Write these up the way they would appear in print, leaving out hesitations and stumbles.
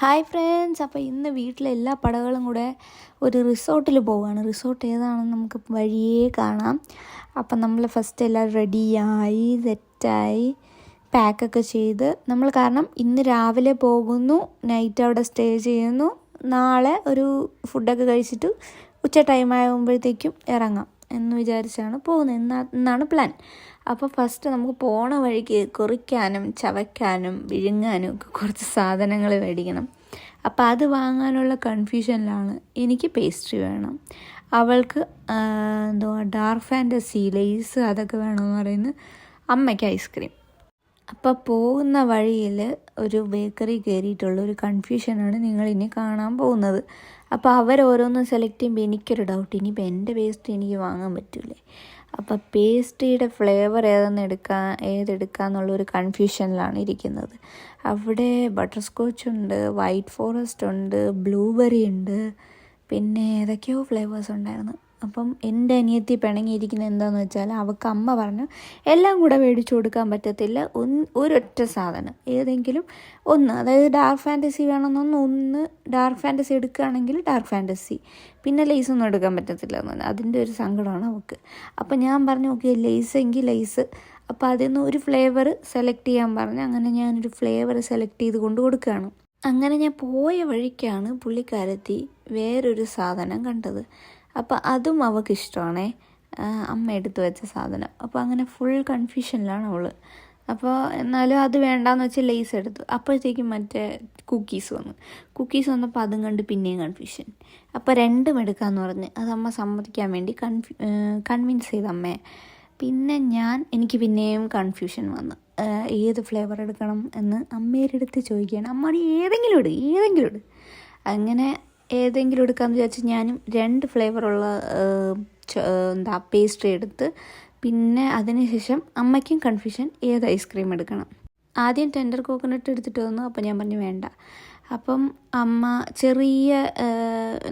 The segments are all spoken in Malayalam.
ഹായ് ഫ്രണ്ട്സ്, അപ്പോൾ ഇന്ന് വീട്ടിലെ എല്ലാ പടകളും കൂടെ ഒരു റിസോർട്ടിൽ പോവുകയാണ്. റിസോർട്ട് ഏതാണെന്ന് നമുക്ക് വഴിയേ കാണാം. അപ്പം നമ്മൾ ഫസ്റ്റ് എല്ലാം റെഡിയായി സെറ്റായി പാക്കൊക്കെ ചെയ്ത് കാരണം ഇന്ന് രാവിലെ പോകുന്നു, നൈറ്റ് അവിടെ സ്റ്റേ ചെയ്യുന്നു, നാളെ ഒരു ഫുഡൊക്കെ കഴിച്ചിട്ട് ഉച്ച ടൈം ആകുമ്പോഴത്തേക്കും ഇറങ്ങാം എന്ന് വിചാരിച്ചാണ് പോകുന്നത്. എന്നാണ് പ്ലാൻ. അപ്പോൾ ഫസ്റ്റ് നമുക്ക് പോണ വഴിക്ക് കുറിക്കാനും ചവയ്ക്കാനും വിഴുങ്ങാനും ഒക്കെ കുറച്ച് സാധനങ്ങൾ മേടിക്കണം. അപ്പോൾ അത് വാങ്ങാനുള്ള കൺഫ്യൂഷനിലാണ്. എനിക്ക് പേസ്ട്രി വേണം, അവൾക്ക് ഡാർക്ക് ഫാൻറ്റസി ലേസ് അതൊക്കെ വേണമെന്ന് പറയുന്നു, അമ്മയ്ക്ക് ഐസ്ക്രീം. അപ്പോൾ പോകുന്ന വഴിയിൽ ഒരു ബേക്കറി കയറിയിട്ടുള്ള ഒരു കൺഫ്യൂഷനാണ് നിങ്ങളിനി കാണാൻ പോകുന്നത്. അപ്പോൾ അവരോരോന്ന് സെലക്ട് ചെയ്യുമ്പോൾ എനിക്കൊരു ഡൗട്ട്, ഇനിയിപ്പോൾ എൻ്റെ പേസ്ട്രി എനിക്ക് വാങ്ങാൻ പറ്റൂലേ. അപ്പോൾ പേസ്ട്രിയുടെ ഫ്ലേവർ ഏതെടുക്കാന്നുള്ളൊരു കൺഫ്യൂഷനിലാണ് ഇരിക്കുന്നത്. അവിടെ ബട്ടർ സ്കോച്ച് ഉണ്ട്, വൈറ്റ് ഫോറസ്റ്റ് ഉണ്ട്, ബ്ലൂബെറി ഉണ്ട്, പിന്നെ ഏതൊക്കെയോ ഫ്ലേവേഴ്സ് ഉണ്ടായിരുന്നു. അപ്പം എൻ്റെ അനിയത്തി പിണങ്ങിയിരിക്കുന്നത് എന്താണെന്ന് വെച്ചാൽ, അവൾക്ക് അമ്മ പറഞ്ഞു എല്ലാം കൂടെ മേടിച്ചു കൊടുക്കാൻ പറ്റത്തില്ല, ഒരൊറ്റ സാധനം ഏതെങ്കിലും ഒന്ന്, അതായത് ഡാർക്ക് ഫാൻറ്റസി വേണമെന്നൊന്ന് ഡാർക്ക് ഫാൻറ്റസി എടുക്കുകയാണെങ്കിൽ ഡാർക്ക് ഫാൻറ്റസി, പിന്നെ ലേസൊന്നും എടുക്കാൻ പറ്റത്തില്ല എന്ന് പറഞ്ഞു. അതിൻ്റെ ഒരു സങ്കടമാണ് അവൾക്ക്. അപ്പം ഞാൻ പറഞ്ഞു ഓക്കെ ലേസ് എങ്കിൽ ലേസ്. അപ്പോൾ അതിൽ നിന്ന് ഒരു ഫ്ലേവർ സെലക്ട് ചെയ്യാൻ പറഞ്ഞു. അങ്ങനെ ഞാനൊരു ഫ്ലേവർ സെലക്ട് ചെയ്ത് കൊണ്ട് കൊടുക്കുകയാണ്. അങ്ങനെ ഞാൻ പോയ വഴിക്കാണ് പുള്ളിക്കാരത്തി വേറൊരു സാധനം കണ്ടത്. അപ്പോൾ അതും അവൾക്ക് ഇഷ്ടമാണേ, അമ്മ എടുത്തു വെച്ച സാധനം. അപ്പോൾ അങ്ങനെ ഫുൾ കൺഫ്യൂഷനിലാണ് അവൾ. അപ്പോൾ എന്നാലും അത് വേണ്ടാന്ന് വെച്ച് ലേസ് എടുത്തു. അപ്പോഴത്തേക്കും മറ്റേ കുക്കീസ് വന്നപ്പോൾ അതും കണ്ട് പിന്നെയും കൺഫ്യൂഷൻ. അപ്പോൾ രണ്ടും എടുക്കാമെന്ന് പറഞ്ഞ് അത് അമ്മ സമ്മതിക്കാൻ വേണ്ടി കൺവിൻസ് ചെയ്ത അമ്മയെ. പിന്നെ എനിക്ക് പിന്നെയും കൺഫ്യൂഷൻ വന്നു, ഏത് ഫ്ലേവർ എടുക്കണം എന്ന് അമ്മയുടെ അടുത്ത് ചോദിക്കുകയാണ്. അമ്മടി ഏതെങ്കിലും ഇട്. അങ്ങനെ ഏതെങ്കിലും എടുക്കാമെന്ന് വിചാരിച്ച് ഞാനും 2 ഫ്ലേവറുള്ള പേസ്ട്രി എടുത്ത്. പിന്നെ അതിനുശേഷം അമ്മയ്ക്കും കൺഫ്യൂഷൻ ഏത് ഐസ്ക്രീം എടുക്കണം. ആദ്യം ടെൻഡർ കോക്കനട്ട് എടുത്തിട്ട് വന്നു. അപ്പോൾ ഞാൻ പറഞ്ഞു വേണ്ട. അപ്പം അമ്മ ചെറിയ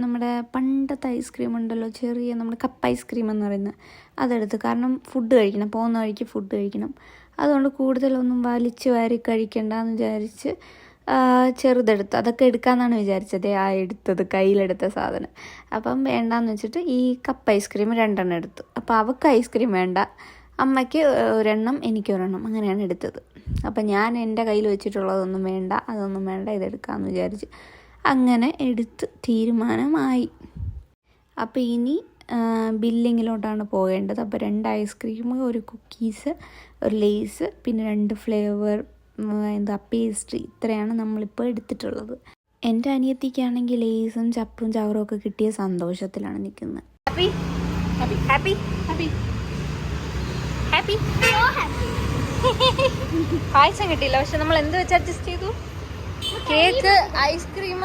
നമ്മുടെ പണ്ടത്തെ ഐസ്ക്രീം ഉണ്ടല്ലോ, ചെറിയ നമ്മുടെ കപ്പ് ഐസ്ക്രീം എന്ന് പറയുന്നത്, അതെടുത്ത്. കാരണം പോകുന്ന വഴിക്ക് ഫുഡ് കഴിക്കണം. അതുകൊണ്ട് കൂടുതലൊന്നും വലിച്ചു വാരി കഴിക്കണ്ടെന്ന് വിചാരിച്ച് ചെറുതെടുത്ത്. അതൊക്കെ എടുക്കാമെന്നാണ് വിചാരിച്ചത്, കയ്യിലെടുത്ത സാധനം. അപ്പം വേണ്ടാന്ന് വെച്ചിട്ട് ഈ കപ്പ് ഐസ്ക്രീം 2 എടുത്തു. അപ്പോൾ അവൾക്ക് ഐസ്ക്രീം വേണ്ട, അമ്മയ്ക്ക് 1, എനിക്ക് 1, അങ്ങനെയാണ് എടുത്തത്. അപ്പം ഞാൻ എൻ്റെ കയ്യിൽ വെച്ചിട്ടുള്ളതൊന്നും വേണ്ട, അതൊന്നും വേണ്ട, ഇതെടുക്കാമെന്ന് വിചാരിച്ച് അങ്ങനെ എടുത്ത് തീരുമാനമായി. അപ്പോൾ ഇനി ബില്ലിങ്ങിലോട്ടാണ് പോകേണ്ടത്. അപ്പോൾ 2 ഐസ്ക്രീം, ഒരു കുക്കീസ്, ഒരു ലേസ്, പിന്നെ 2 ഫ്ലേവർ പേസ്ട്രി, ഇത്രയാണ് നമ്മളിപ്പോൾ എടുത്തിട്ടുള്ളത്. എൻ്റെ അനിയത്തിക്കാണെങ്കിൽ ലേസും ചപ്പും ചവറും ഒക്കെ കിട്ടിയ സന്തോഷത്തിലാണ് നിൽക്കുന്നത്. പായസം കിട്ടിയില്ല, പക്ഷെ നമ്മൾ എന്ത് വെച്ച് അഡ്ജസ്റ്റ് ചെയ്തു? Cake, ice cream.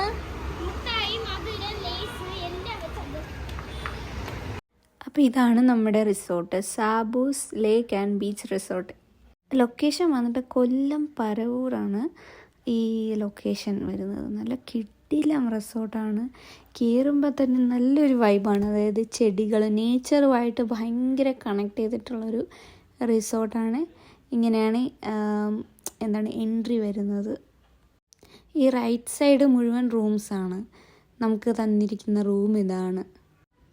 അപ്പോൾ ഇതാണ് നമ്മുടെ resort, Saboos lake and beach resort. Location വന്നിട്ട് കൊല്ലം പരവൂറാണ് ഈ ലൊക്കേഷൻ വരുന്നത്. നല്ല കിടിലം റിസോർട്ടാണ്. കയറുമ്പോൾ തന്നെ നല്ലൊരു വൈബാണ്. അതായത് ചെടികൾ, നേച്ചറുമായിട്ട് ഭയങ്കര കണക്ട് ചെയ്തിട്ടുള്ളൊരു റിസോർട്ടാണ്. ഇങ്ങനെയാണ് എൻട്രി വരുന്നത്. ഈ റൈറ്റ് സൈഡ് മുഴുവൻ റൂംസാണ്. നമുക്ക് തന്നിരിക്കുന്ന റൂം ഇതാണ്.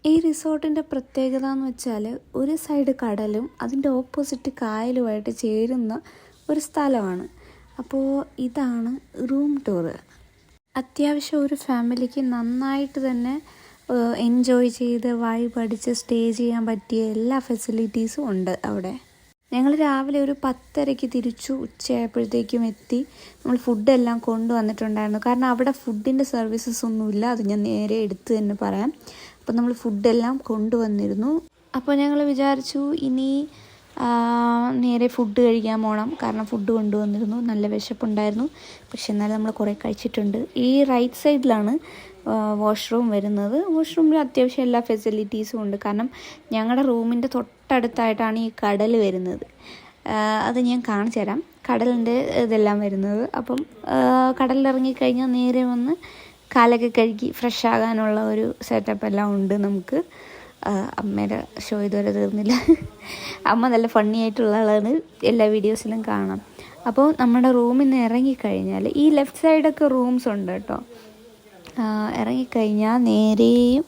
ഈ റിസോർട്ടിൻ്റെ പ്രത്യേകത എന്ന് വെച്ചാൽ, ഒരു സൈഡ് കടലും അതിൻ്റെ ഓപ്പോസിറ്റ് കായലുമായിട്ട് ചേരുന്ന ഒരു സ്ഥലമാണ്. അപ്പോൾ ഇതാണ് റൂം ടൂറ്. അത്യാവശ്യം ഒരു ഫാമിലിക്ക് നന്നായിട്ട് തന്നെ എൻജോയ് ചെയ്ത് വൈബ് അടിച്ച് സ്റ്റേ ചെയ്യാൻ പറ്റിയ എല്ലാ ഫെസിലിറ്റീസും ഉണ്ട് അവിടെ. ഞങ്ങൾ രാവിലെ ഒരു 10:30 തിരിച്ചു. ഉച്ചയായപ്പോഴത്തേക്കും എത്തി. നമ്മൾ ഫുഡെല്ലാം കൊണ്ടുവന്നിട്ടുണ്ടായിരുന്നു. കാരണം അവിടെ ഫുഡിൻ്റെ സർവീസസ് ഒന്നുമില്ല, അത് ഞാൻ നേരെ എടുത്ത് തന്നെ പറയാം. അപ്പോൾ നമ്മൾ ഫുഡെല്ലാം കൊണ്ടുവന്നിരുന്നു. അപ്പോൾ ഞങ്ങൾ വിചാരിച്ചു ഇനി നേരെ ഫുഡ് കഴിക്കാൻ പോകണം. കാരണം ഫുഡ് കൊണ്ടുവന്നിരുന്നു, നല്ല വിശപ്പുണ്ടായിരുന്നു. പക്ഷെ എന്നാലും നമ്മൾ കുറേ കഴിച്ചിട്ടുണ്ട്. ഈ റൈറ്റ് സൈഡിലാണ് വാഷ്റൂം വരുന്നത്. വാഷ്റൂമിൽ അത്യാവശ്യം എല്ലാ ഫെസിലിറ്റീസും ഉണ്ട്. കാരണം ഞങ്ങളുടെ റൂമിൻ്റെ തൊട്ടടുത്തായിട്ടാണ് ഈ കടൽ വരുന്നത്. അത് ഞാൻ കാണിച്ചു തരാം, കടലിൻ്റെ ഇതെല്ലാം വരുന്നത്. അപ്പം കടലിലിറങ്ങിക്കഴിഞ്ഞാൽ നേരെ വന്ന് കാലൊക്കെ കഴുകി ഫ്രഷ് ആകാനുള്ള ഒരു സെറ്റപ്പ് എല്ലാം ഉണ്ട് നമുക്ക്. അമ്മയുടെ ഷോ ഇതുവരെ തീർന്നില്ല. അമ്മ നല്ല ഫണ്ണി ആയിട്ടുള്ള ആളാണ്, എല്ലാ വീഡിയോസിലും കാണാം. അപ്പോൾ നമ്മുടെ റൂമിൽ നിന്ന് ഇറങ്ങിക്കഴിഞ്ഞാൽ ഈ ലെഫ്റ്റ് സൈഡൊക്കെ റൂംസ് ഉണ്ട് കേട്ടോ. ഇറങ്ങിക്കഴിഞ്ഞാൽ നേരെയും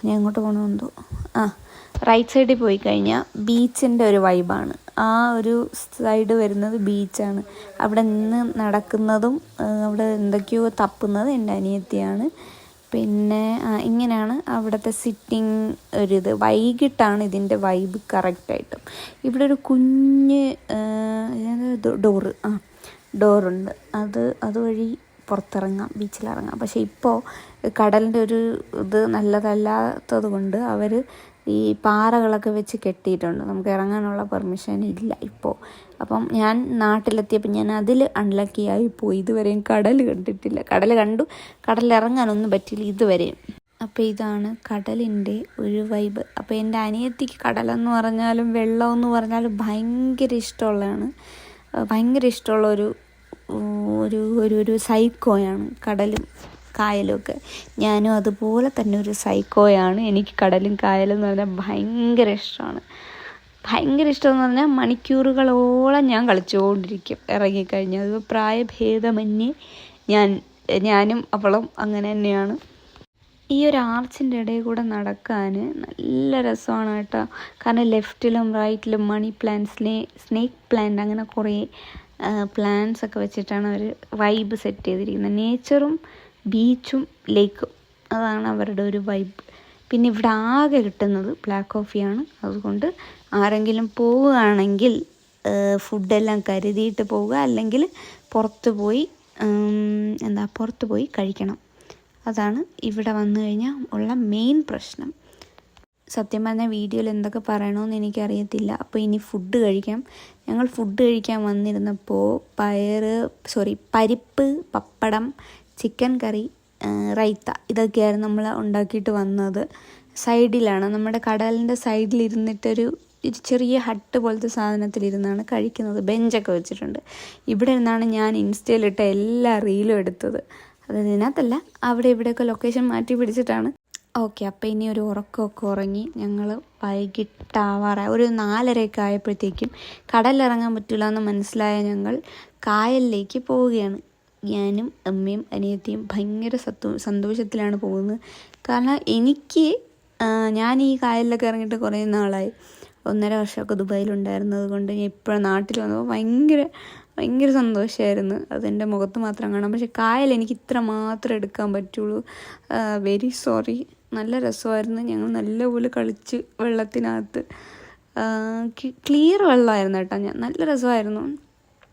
ഞാൻ എങ്ങോട്ട് പോകണമെന്തോ റൈറ്റ് സൈഡിൽ പോയി കഴിഞ്ഞാൽ ബീച്ചിൻ്റെ ഒരു വൈബാണ്. ആ ഒരു സൈഡ് വരുന്നത് ബീച്ചാണ്. അവിടെ നിന്ന് നടക്കുന്നതും അവിടെ എന്തൊക്കെയോ തപ്പുന്നത് എൻ്റെ അനിയത്തിയാണ്. പിന്നെ ഇങ്ങനെയാണ് അവിടുത്തെ സിറ്റിംഗ് ഒരിത്. വൈകിട്ടാണ് ഇതിൻ്റെ വൈബ് കറക്റ്റായിട്ടും. ഇവിടെ ഒരു കുഞ്ഞ് ഡോറുണ്ട്. അതുവഴി പുറത്തിറങ്ങാം, ബീച്ചിലിറങ്ങാം. പക്ഷേ ഇപ്പോൾ കടലിൻ്റെ ഒരു ഇത് നല്ലതല്ലാത്തത് കൊണ്ട് അവർ ഈ പാറകളൊക്കെ വെച്ച് കെട്ടിയിട്ടുണ്ട്. നമുക്ക് ഇറങ്ങാനുള്ള പെർമിഷൻ ഇല്ല ഇപ്പോൾ. അപ്പം ഞാൻ നാട്ടിലെത്തിയപ്പോൾ ഞാൻ അതിൽ അൺലക്കി ആയിപ്പോയി. ഇതുവരെയും കടൽ കണ്ടിട്ടില്ല. കടൽ കണ്ടു, കടലിറങ്ങാനൊന്നും പറ്റിയില്ല ഇതുവരെയും. അപ്പോൾ ഇതാണ് കടലിൻ്റെ ഒരു വൈബ്. അപ്പോൾ എൻ്റെ അനിയത്തിക്ക് കടലെന്ന് പറഞ്ഞാലും വെള്ളമെന്ന് പറഞ്ഞാലും ഭയങ്കര ഇഷ്ടമുള്ളതാണ്. ഭയങ്കര ഇഷ്ടമുള്ള ഒരു സൈക്കോയാണ് കടലും കായലും ഒക്കെ. ഞാനും അതുപോലെ തന്നെ ഒരു സൈക്കോയാണ്. എനിക്ക് കടലും കായലും എന്ന് പറഞ്ഞാൽ ഭയങ്കര ഇഷ്ടമാണ്. ഭയങ്കര ഇഷ്ടമെന്ന് പറഞ്ഞാൽ മണിക്കൂറുകളോളം ഞാൻ കളിച്ചുകൊണ്ടിരിക്കും ഇറങ്ങിക്കഴിഞ്ഞാൽ. അത് പ്രായഭേദമന്യേ ഞാനും അവളും അങ്ങനെ തന്നെയാണ്. ഈ ഒരു ആർച്ചിൻ്റെ ഇടയിൽ കൂടെ നടക്കാൻ നല്ല രസമാണ് കേട്ടോ. കാരണം ലെഫ്റ്റിലും റൈറ്റിലും മണി പ്ലാന്റ്സ്, സ്നേക്ക് പ്ലാന്റ്, അങ്ങനെ കുറേ പ്ലാന്റ്സ് ഒക്കെ വെച്ചിട്ടാണ് അവർ വൈബ് സെറ്റ് ചെയ്തിരിക്കുന്നത്. നേച്ചറും ബീച്ചും ലേക്കും, അതാണ് അവരുടെ ഒരു വൈബ്. പിന്നെ ഇവിടെ ആകെ കിട്ടുന്നത് ബ്ലാക്ക് കോഫിയാണ്. അതുകൊണ്ട് ആരെങ്കിലും പോവുകയാണെങ്കിൽ ഫുഡെല്ലാം കരുതിയിട്ട് പോവുക, അല്ലെങ്കിൽ പുറത്ത് പോയി കഴിക്കണം. അതാണ് ഇവിടെ വന്നു കഴിഞ്ഞാൽ ഉള്ള മെയിൻ പ്രശ്നം. സത്യം പറഞ്ഞാൽ വീഡിയോയിൽ എന്തൊക്കെ പറയണമെന്ന് എനിക്കറിയത്തില്ല. അപ്പോൾ ഇനി ഫുഡ് കഴിക്കാം. ഞങ്ങൾ ഫുഡ് കഴിക്കാൻ വന്നിരുന്നപ്പോൾ പരിപ്പ്, പപ്പടം, ചിക്കൻ കറി, റൈത്ത, ഇതൊക്കെയായിരുന്നു നമ്മൾ ഉണ്ടാക്കിയിട്ട് വന്നത്. സൈഡിലാണ്, നമ്മുടെ കടലിൻ്റെ സൈഡിലിരുന്നിട്ടൊരു ചെറിയ ഹട്ട് പോലത്തെ സാധനത്തിലിരുന്നാണ് കഴിക്കുന്നത്. ബെഞ്ചൊക്കെ വെച്ചിട്ടുണ്ട്. ഇവിടെ നിന്നാണ് ഞാൻ ഇൻസ്റ്റയിലിട്ട എല്ലാ റീലും എടുത്തത്. അത് ഇതിനകത്തല്ല, അവിടെ ഇവിടെയൊക്കെ ലൊക്കേഷൻ മാറ്റി പിടിച്ചിട്ടാണ്. ഓക്കെ, അപ്പോൾ ഇനി ഒരു ഉറക്കമൊക്കെ ഉറങ്ങി ഞങ്ങൾ വൈകിട്ടാവാറായി. ഒരു 4:30 ആയപ്പോഴത്തേക്കും കടലിറങ്ങാൻ പറ്റില്ല എന്ന് മനസ്സിലായ ഞങ്ങൾ കായലിലേക്ക് പോവുകയാണ്. ഞാനും അമ്മയും അനിയത്തിയും ഭയങ്കര സന്തോഷത്തിലാണ് പോകുന്നത്. കാരണം ഞാൻ ഈ കായലിലൊക്കെ ഇറങ്ങിയിട്ട് കുറേ നാളായി. 1.5 വർഷമൊക്കെ ദുബായിലുണ്ടായിരുന്നത് കൊണ്ട് ഞാൻ ഇപ്പോഴും നാട്ടിൽ വന്നപ്പോൾ ഭയങ്കര സന്തോഷമായിരുന്നു. അതെൻ്റെ മുഖത്ത് മാത്രം കാണാം. പക്ഷേ കായൽ എനിക്ക് ഇത്ര മാത്രമേ എടുക്കാൻ പറ്റുള്ളൂ. Very sorry. നല്ല രസമായിരുന്നു. ഞങ്ങൾ നല്ലപോലെ കളിച്ച് വെള്ളത്തിനകത്ത്. ക്ലിയർ വെള്ളമായിരുന്നു കേട്ടോ. നല്ല രസമായിരുന്നു.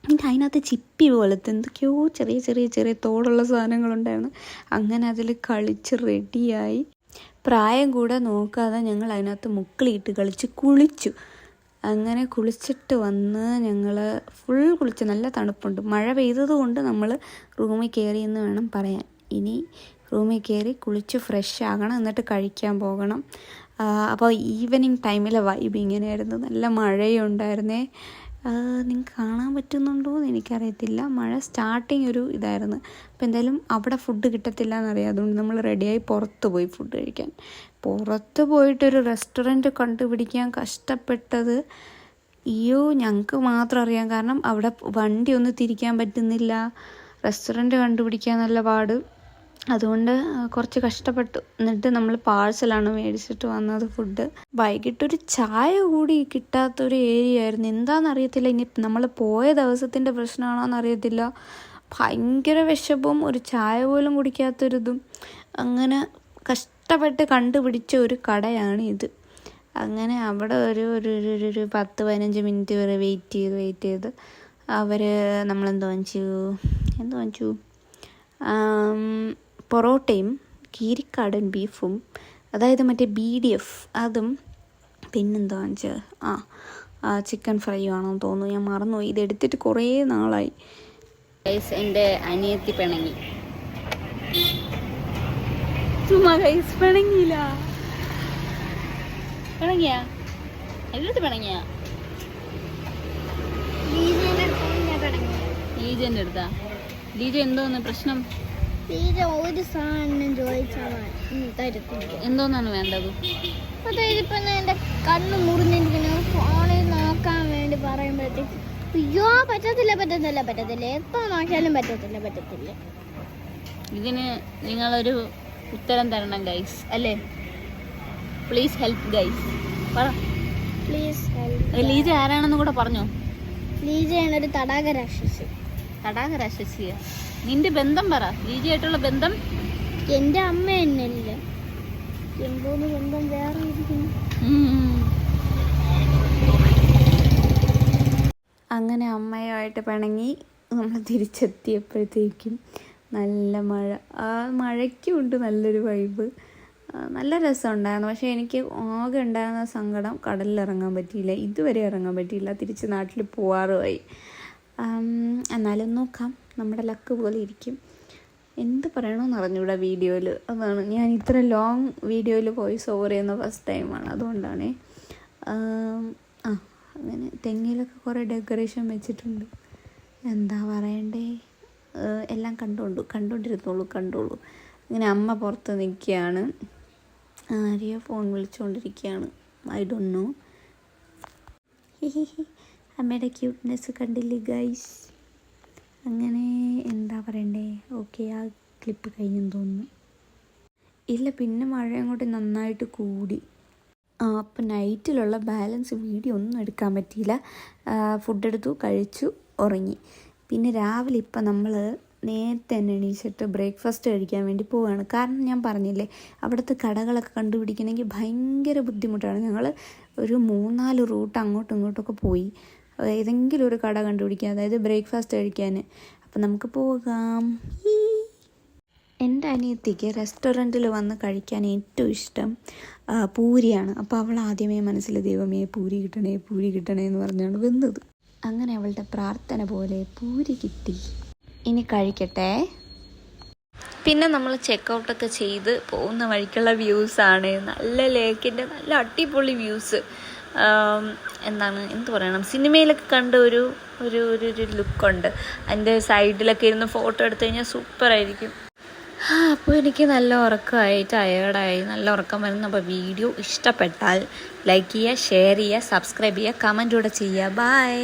പിന്നെ അതിനകത്ത് ചിപ്പി പോലത്തെ എന്തൊക്കെയോ ചെറിയ തോടുള്ള സാധനങ്ങളുണ്ടായിരുന്നു. അങ്ങനെ അതിൽ കളിച്ച് റെഡിയായി. പ്രായം കൂടെ നോക്കാതെ ഞങ്ങൾ അതിനകത്ത് മുക്കിളിയിട്ട് കളിച്ച് കുളിച്ചു. അങ്ങനെ കുളിച്ചിട്ട് വന്ന് ഞങ്ങൾ ഫുൾ കുളിച്ച്, നല്ല തണുപ്പുണ്ട്. മഴ പെയ്തത് കൊണ്ട് നമ്മൾ റൂമിൽ കയറി എന്ന് വേണം പറയാൻ. ഇനി റൂമിൽ കയറി കുളിച്ച് ഫ്രഷ് ആകണം, എന്നിട്ട് കഴിക്കാൻ പോകണം. അപ്പോൾ ഈവനിങ് ടൈമിലെ വൈബ് ഇങ്ങനെയായിരുന്നു. നല്ല മഴയുണ്ടായിരുന്നേ. നിങ്ങൾക്ക് കാണാൻ പറ്റുന്നുണ്ടോ എന്ന് എനിക്കറിയത്തില്ല. മഴ സ്റ്റാർട്ടിങ് ഒരു ഇതായിരുന്നു. അപ്പോൾ എന്തായാലും അവിടെ ഫുഡ് കിട്ടത്തില്ല എന്നറിയാം. അതുകൊണ്ട് നമ്മൾ റെഡിയായി പുറത്ത് പോയി ഫുഡ് കഴിക്കാൻ. പുറത്ത് പോയിട്ടൊരു റെസ്റ്റോറൻറ്റ് കണ്ടുപിടിക്കാൻ കഷ്ടപ്പെട്ടത് ഞങ്ങൾക്ക് മാത്രം അറിയാം. കാരണം അവിടെ വണ്ടി ഒന്നും തിരിക്കാൻ പറ്റുന്നില്ല. റെസ്റ്റോറൻറ്റ് കണ്ടുപിടിക്കാൻ നല്ല പാട്. അതുകൊണ്ട് കുറച്ച് കഷ്ടപ്പെട്ടു. എന്നിട്ട് നമ്മൾ പാഴ്സലാണ് മേടിച്ചിട്ട് വന്നത് ഫുഡ്. വൈകിട്ടൊരു ചായ കൂടി കിട്ടാത്തൊരു ഏരിയ ആയിരുന്നു. എന്താണെന്നറിയത്തില്ല. ഇനി നമ്മൾ പോയ ദിവസത്തിൻ്റെ പ്രശ്നമാണോയെന്നറിയത്തില്ല. ഭയങ്കര വിശപ്പും ഒരു ചായ പോലും കുടിക്കാത്തൊരിതും. അങ്ങനെ കഷ്ടപ്പെട്ട് കണ്ടുപിടിച്ച ഒരു കടയാണ് ഇത്. അങ്ങനെ അവിടെ ഒരു 10-15 മിനിറ്റ് വരെ വെയിറ്റ് ചെയ്ത് അവർ നമ്മളെന്തോ വാങ്ങിച്ചു പൊറോട്ടയും കീരിക്കാടൻ ബീഫും, അതായത് മറ്റേ BDF അതും, പിന്നെന്തോ വാങ്ങിച്ചത് ചിക്കൻ ഫ്രൈ ആണെന്ന് തോന്നുന്നു. ഞാൻ മറന്നുപോയി. ഇതെടുത്തിട്ട് കുറേ നാളായി. എൻ്റെ അനിയത്തി പിണങ്ങി. ചുമ്മാ ഗൈസ് പിണങ്ങിയില്ല. പിണങ്ങിയാ എല്ലായിടത്ത് പിണങ്ങിയാ? ലീജൻ്റെ അടുത്താ? ലീജ എന്തോന്ന് പ്രശ്നം? ഒരു സാധനം ചോദിച്ചാൽ എന്തോന്നാണ് വേണ്ടത്? അതായത് ഇപ്പം എന്റെ കണ്ണ് മുറിഞ്ഞിരിക്കുന്നു. ഫോണിൽ നോക്കാൻ വേണ്ടി പറയുമ്പോഴത്തേക്ക് അയ്യോ പറ്റത്തില്ല പറ്റത്തില്ല പറ്റത്തില്ല, എത്ര നോക്കിയാലും പറ്റത്തില്ല. ഇതിന് നിങ്ങളൊരു ഉത്തരം തരണം ഗൈസ്, അല്ലേ? Please help guys. പറ. പ്ലീസ്. ലീജ ആരാണെന്ന് കൂടെ പറഞ്ഞോ. ലീജയാണ് ഒരു തടാക രാക്ഷസി. തടാക രാക്ഷസിയ? നിന്റെ ബന്ധം പറ, ലീജയായിട്ടുള്ള ബന്ധം. എന്റെ അമ്മ തന്നെയല്ല, എന്തോന്ന് ബന്ധം വേറെ ഇരിക്കുന്നു. അങ്ങനെ അമ്മയുമായിട്ട് പിണങ്ങി നമ്മൾ തിരിച്ചെത്തിയപ്പോഴത്തേക്കും നല്ല മഴ. ആ മഴയ്ക്കും ഉണ്ട് നല്ലൊരു വൈബ്, നല്ല രസമുണ്ടായിരുന്നു. പക്ഷേ എനിക്ക് ആകെ ഉണ്ടായിരുന്ന സങ്കടം കടലിൽ ഇറങ്ങാൻ പറ്റിയില്ല, ഇതുവരെ ഇറങ്ങാൻ പറ്റിയില്ല. തിരിച്ച് നാട്ടിൽ പോവാറുമായി. എന്നാലും നോക്കാം, നമ്മുടെ ലക്ക് പോലെ ഇരിക്കും. എന്ത് പറയണമെന്ന് അറിഞ്ഞൂടാ വീഡിയോയിൽ. അതാണ്, ഞാൻ ഇത്ര ലോങ് വീഡിയോയിൽ വോയിസ് ഓവർ ചെയ്യുന്ന ഫസ്റ്റ് ടൈമാണ്, അതുകൊണ്ടാണേ. അങ്ങനെ തെങ്ങിലൊക്കെ കുറേ ഡെക്കറേഷൻ വെച്ചിട്ടുണ്ട്. എന്താ പറയണ്ടേ, എല്ലാം കണ്ടോളൂ. ഇങ്ങനെ അമ്മ പുറത്ത് നിൽക്കുകയാണ്, ആരെയോ ഫോൺ വിളിച്ചുകൊണ്ടിരിക്കുകയാണ്. I don't know. അമ്മയുടെ ക്യൂട്ട്നെസ് കണ്ടില്ലേ ഗൈസ്? അങ്ങനെ എന്താ പറയണ്ടേ, ഓക്കെ, ആ ക്ലിപ്പ് കഴിഞ്ഞെന്ന് തോന്നുന്നു. ഇല്ല, പിന്നെ മഴ അങ്ങോട്ട് നന്നായിട്ട് കൂടി. അപ്പം നൈറ്റിലുള്ള ബാലൻസ് വീഡിയോ ഒന്നും എടുക്കാൻ പറ്റിയില്ല. ഫുഡ് എടുത്തു, കഴിച്ചു, ഉറങ്ങി. പിന്നെ രാവിലെ ഇപ്പം നമ്മൾ നേരത്തെ തന്നെ എണീച്ചിട്ട് ബ്രേക്ക്ഫാസ്റ്റ് കഴിക്കാൻ വേണ്ടി പോവുകയാണ്. കാരണം ഞാൻ പറഞ്ഞില്ലേ, അവിടുത്തെ കടകളൊക്കെ കണ്ടുപിടിക്കണമെങ്കിൽ ഭയങ്കര ബുദ്ധിമുട്ടാണ്. ഞങ്ങൾ ഒരു 3-4 റൂട്ട് അങ്ങോട്ടും ഇങ്ങോട്ടൊക്കെ പോയി ഏതെങ്കിലും ഒരു കട കണ്ടുപിടിക്കുക, അതായത് ബ്രേക്ക്ഫാസ്റ്റ് കഴിക്കാൻ. അപ്പം നമുക്ക് പോകാം. എൻ്റെ അനിയത്തിക്ക് റെസ്റ്റോറൻറ്റിൽ വന്ന് കഴിക്കാൻ ഏറ്റവും ഇഷ്ടം പൂരിയാണ്. അപ്പോൾ അവൾ ആദ്യമേ മനസ്സിൽ ദൈവമേ പൂരി കിട്ടണേ എന്ന് പറഞ്ഞാണ് വന്നത്. അങ്ങനെ അവളുടെ പ്രാർത്ഥന പോലെ പൂരി കിട്ടി. ഇനി കഴിക്കട്ടെ. പിന്നെ നമ്മൾ ചെക്കൗട്ടൊക്കെ ചെയ്ത് പോകുന്ന വഴിക്കുള്ള വ്യൂസാണ്. നല്ല ലേക്കിൻ്റെ നല്ല അടിപൊളി വ്യൂസ്. എന്ത് പറയണം, സിനിമയിലൊക്കെ കണ്ട ഒരു ലുക്കുണ്ട്. അതിൻ്റെ സൈഡിലൊക്കെ ഇരുന്ന് ഫോട്ടോ എടുത്തു കഴിഞ്ഞാൽ സൂപ്പറായിരിക്കും. അപ്പോൾ എനിക്ക് നല്ല ഉറക്കമായി, ടയേർഡായി, നല്ല ഉറക്കം വരുന്നു. അപ്പോൾ വീഡിയോ ഇഷ്ടപ്പെട്ടാൽ ലൈക്ക് ചെയ്യുക, ഷെയർ ചെയ്യുക, സബ്സ്ക്രൈബ് ചെയ്യുക, കമൻറ്റ് കൂടെ ചെയ്യുക. ബൈ.